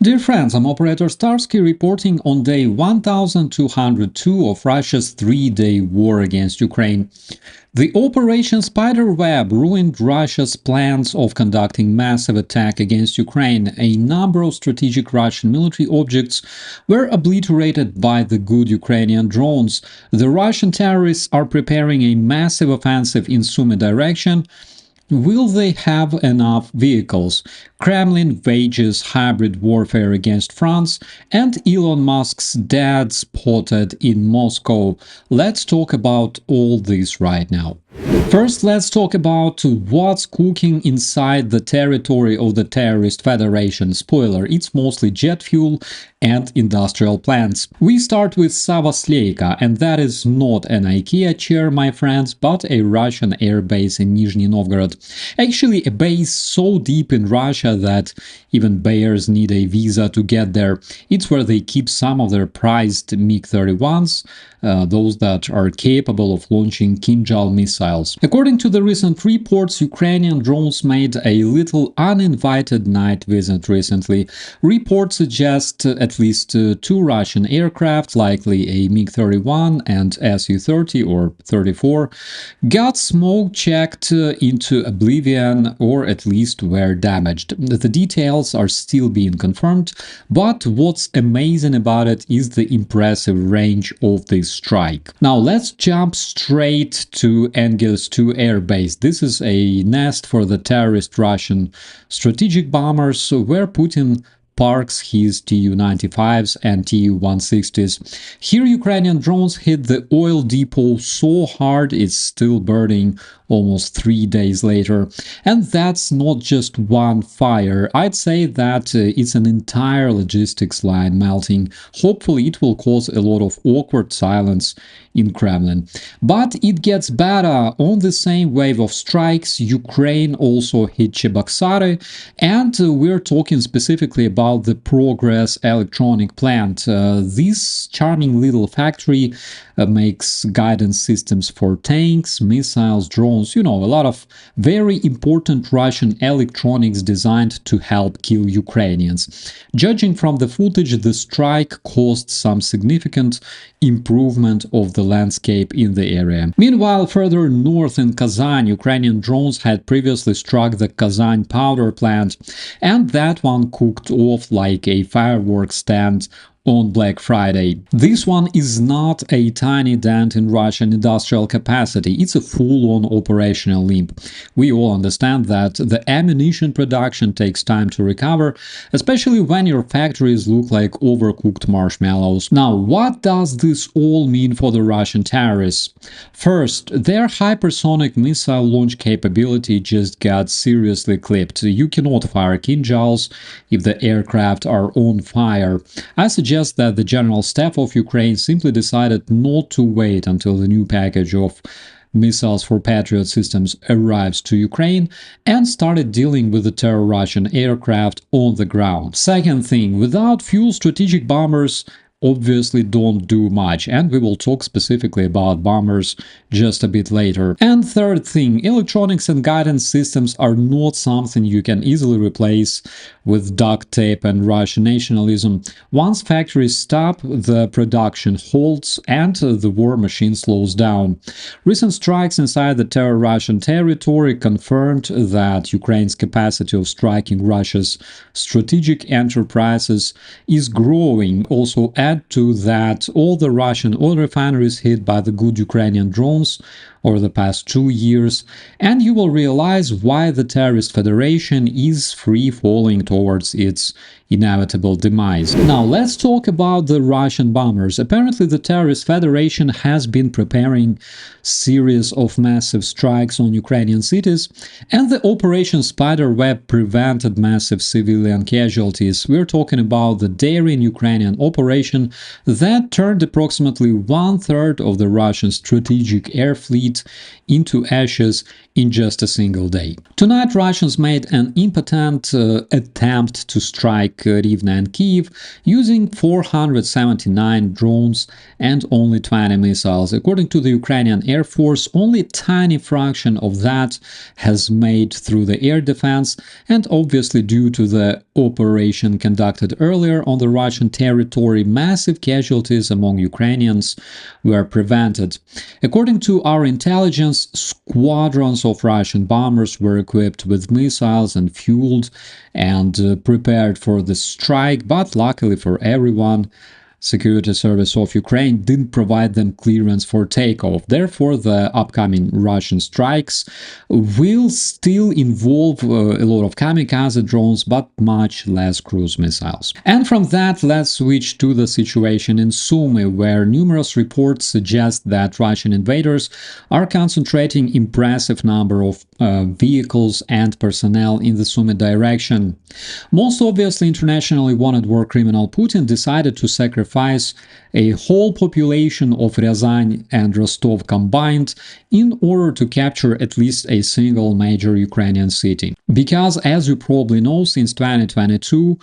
Dear friends, I'm Operator Starsky reporting on day 1202 of Russia's three-day war against Ukraine. The Operation Spiderweb ruined Russia's plans of conducting massive attack against Ukraine. A number of strategic Russian military objects were obliterated by the good Ukrainian drones. The Russian terrorists are preparing a massive offensive in Sumy direction. Will they have enough vehicles? Kremlin wages hybrid warfare against France, and Elon Musk's dad spotted in Moscow. Let's talk about all this right now. First, let's talk about what's cooking inside the territory of the terrorist federation. Spoiler, it's mostly jet fuel and industrial plants. We start with Savasleyka, and that is not an IKEA chair, my friends, but a Russian air base in Nizhny Novgorod. Actually, a base so deep in Russia that even bears need a visa to get there. It's where they keep some of their prized MiG-31s, those that are capable of launching Kinjal missiles. According to the recent reports, Ukrainian drones made a little uninvited night visit recently. Reports suggest at least two Russian aircraft, likely a MiG-31 and Su-30 or 34, got smoke-checked into oblivion or at least were damaged. The details are still being confirmed, but what's amazing about it is the impressive range of this strike. Now let's jump straight to Engels 2 air base. This is a nest for the terrorist Russian strategic bombers where Putin parks his Tu-95s and Tu-160s. Here Ukrainian drones hit the oil depot so hard it's still burning almost 3 days later. And that's not just one fire. I'd say that it's an entire logistics line melting. Hopefully it will cause a lot of awkward silence in Kremlin. But it gets better. On the same wave of strikes, Ukraine also hit Cheboksary, and we're talking specifically about the Progress electronic plant. This charming little factory makes guidance systems for tanks, missiles, drones, a lot of very important Russian electronics designed to help kill Ukrainians. Judging from the footage, the strike caused some significant improvement of the landscape in the area. Meanwhile, further north in Kazan, Ukrainian drones had previously struck the Kazan powder plant, and that one cooked off like a fireworks stand on Black Friday. This one is not a tiny dent in Russian industrial capacity, it's a full-on operational limp. We all understand that the ammunition production takes time to recover, especially when your factories look like overcooked marshmallows. Now, what does this all mean for the Russian terrorists? First, their hypersonic missile launch capability just got seriously clipped. You cannot fire Kinjals if the aircraft are on fire. I suggest that the General Staff of Ukraine simply decided not to wait until the new package of missiles for Patriot systems arrives to Ukraine and started dealing with the terror Russian aircraft on the ground. Second thing, without fuel, strategic bombers obviously don't do much, and we will talk specifically about bombers just a bit later. And third thing, electronics and guidance systems are not something you can easily replace with duct tape and Russian nationalism. Once factories stop, the production halts and the war machine slows down. Recent strikes inside the terror Russian territory confirmed that Ukraine's capacity of striking Russia's strategic enterprises is growing. Also add to that all the Russian oil refineries hit by the good Ukrainian drones over the past 2 years, and you will realize why the terrorist federation is free-falling towards its inevitable demise. Now let's talk about the Russian bombers. Apparently the terrorist federation has been preparing series of massive strikes on Ukrainian cities, and the Operation Spiderweb prevented massive civilian casualties. We're talking about the daring Ukrainian operation that turned approximately 1/3 of the Russian strategic air fleet incinerate into ashes in just a single day. Tonight, Russians made an impotent attempt to strike Rivne and Kiev using 479 drones and only 20 missiles. According to the Ukrainian Air Force, only a tiny fraction of that has made through the air defense, and obviously due to the operation conducted earlier on the Russian territory, massive casualties among Ukrainians were prevented. According to our intelligence, squadrons of Russian bombers were equipped with missiles and fueled and prepared for the strike, but luckily for everyone, Security Service of Ukraine didn't provide them clearance for takeoff. Therefore, the upcoming Russian strikes will still involve a lot of kamikaze drones, but much less cruise missiles. And from that, let's switch to the situation in Sumy, where numerous reports suggest that Russian invaders are concentrating impressive number of vehicles and personnel in the Sumy direction. Most obviously, internationally wanted war criminal Putin decided to sacrifice a whole population of Ryazan and Rostov combined in order to capture at least a single major Ukrainian city. Because, as you probably know, since 2022,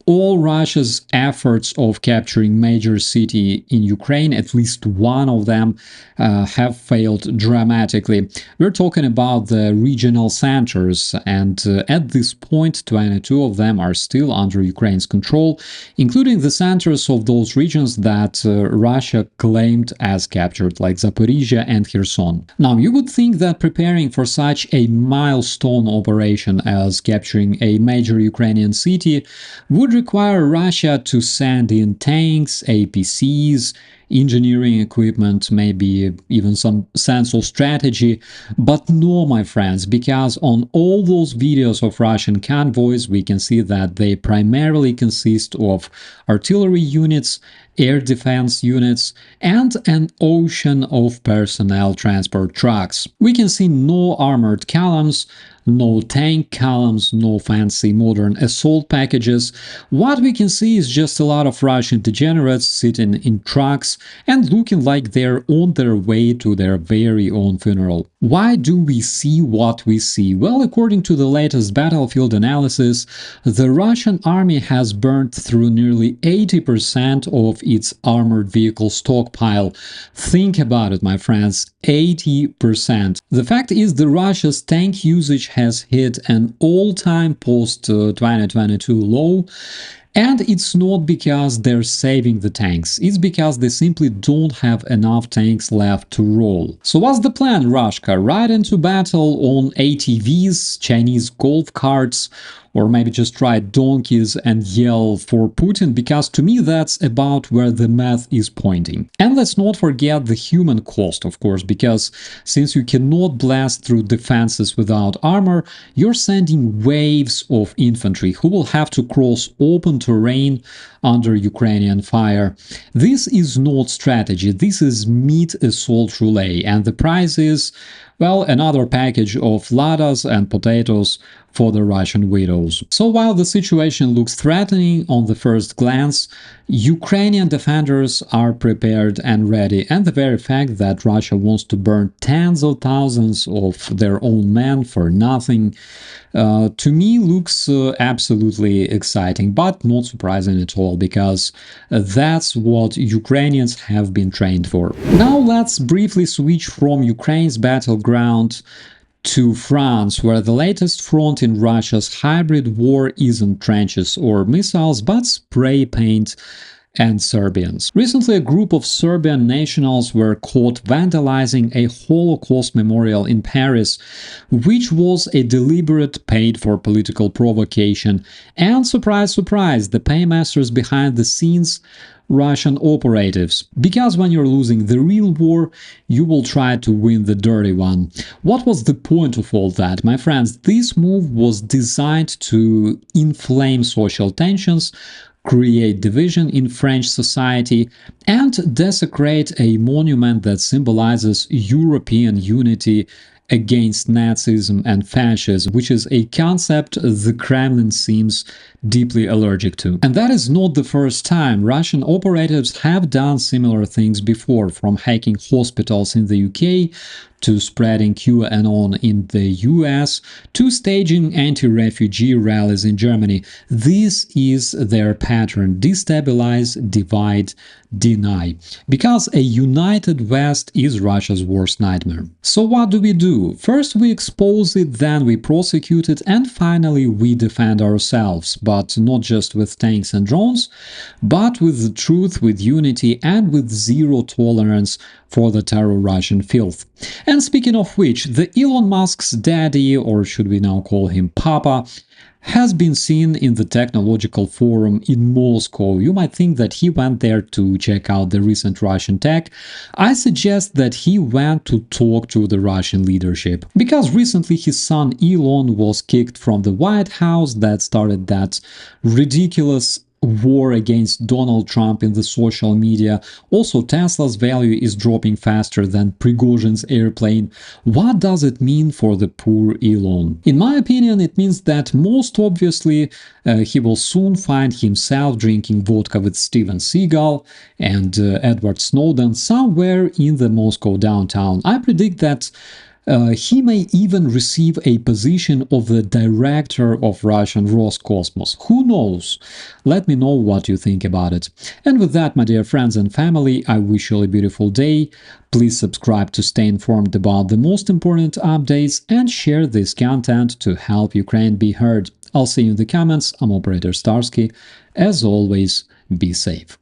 all Russia's efforts of capturing major city in Ukraine, at least one of them, have failed dramatically. We're talking about the regional centers, and at this point, 22 of them are still under Ukraine's control, including the centers of those regions that Russia claimed as captured, like Zaporizhia and Kherson. Now, you would think that preparing for such a milestone operation as capturing a major Ukrainian city would require Russia to send in tanks, APCs, engineering equipment, maybe even some sense of strategy. But no, my friends, because on all those videos of Russian convoys, we can see that they primarily consist of artillery units, air defense units, and an ocean of personnel transport trucks. We can see no armored columns, no tank columns, no fancy modern assault packages. What we can see is just a lot of Russian degenerates sitting in trucks and looking like they're on their way to their very own funeral. Why do we see what we see? Well, according to the latest battlefield analysis, the Russian army has burned through nearly 80% of its armored vehicle stockpile. Think about it, my friends, 80%. The fact is that Russia's tank usage has hit an all-time post-2022 low, and it's not because they're saving the tanks, it's because they simply don't have enough tanks left to roll. So what's the plan, Rushka? Ride into battle on ATVs, Chinese golf carts, or maybe just ride donkeys and yell for Putin, because to me that's about where the math is pointing. And let's not forget the human cost, of course, because since you cannot blast through defenses without armor, you're sending waves of infantry who will have to cross open terrain under Ukrainian fire. This is not strategy, this is meat assault roulette, and the prize is, well, another package of ladas and potatoes for the Russian widows. So while the situation looks threatening on the first glance, Ukrainian defenders are prepared and ready, and the very fact that Russia wants to burn tens of thousands of their own men for nothing, to me looks absolutely exciting, but not surprising at all, because that's what Ukrainians have been trained for. Now let's briefly switch from Ukraine's battleground to France, where the latest front in Russia's hybrid war isn't trenches or missiles, but spray paint and Serbians. Recently, a group of Serbian nationals were caught vandalizing a Holocaust memorial in Paris, which was a deliberate paid-for political provocation. And surprise, surprise, the paymasters behind the scenes, Russian operatives. Because when you're losing the real war, you will try to win the dirty one. What was the point of all that? My friends, this move was designed to inflame social tensions, create division in French society, and desecrate a monument that symbolizes European unity against Nazism and fascism, which is a concept the Kremlin seems deeply allergic to. And that is not the first time. Russian operatives have done similar things before, from hacking hospitals in the UK to spreading QAnon in the US, to staging anti-refugee rallies in Germany. This is their pattern: destabilize, divide, deny. Because a united West is Russia's worst nightmare. So what do? First we expose it, then we prosecute it, and finally we defend ourselves, but not just with tanks and drones, but with the truth, with unity, and with zero tolerance for the terror Russian filth. And speaking of which, the Elon Musk's daddy, or should we now call him Papa, has been seen in the technological forum in Moscow. You might think that he went there to check out the recent Russian tech. I suggest that he went to talk to the Russian leadership, because recently his son Elon was kicked from the White House that started that ridiculous war against Donald Trump in the social media. Also, Tesla's value is dropping faster than Prigozhin's airplane. What does it mean for the poor Elon? In my opinion, it means that most obviously he will soon find himself drinking vodka with Steven Seagal and Edward Snowden somewhere in the Moscow downtown. I predict that he may even receive a position of the director of Russian Roscosmos. Who knows? Let me know what you think about it. And with that, my dear friends and family, I wish you a beautiful day. Please subscribe to stay informed about the most important updates and share this content to help Ukraine be heard. I'll see you in the comments. I'm Operator Starsky. As always, be safe.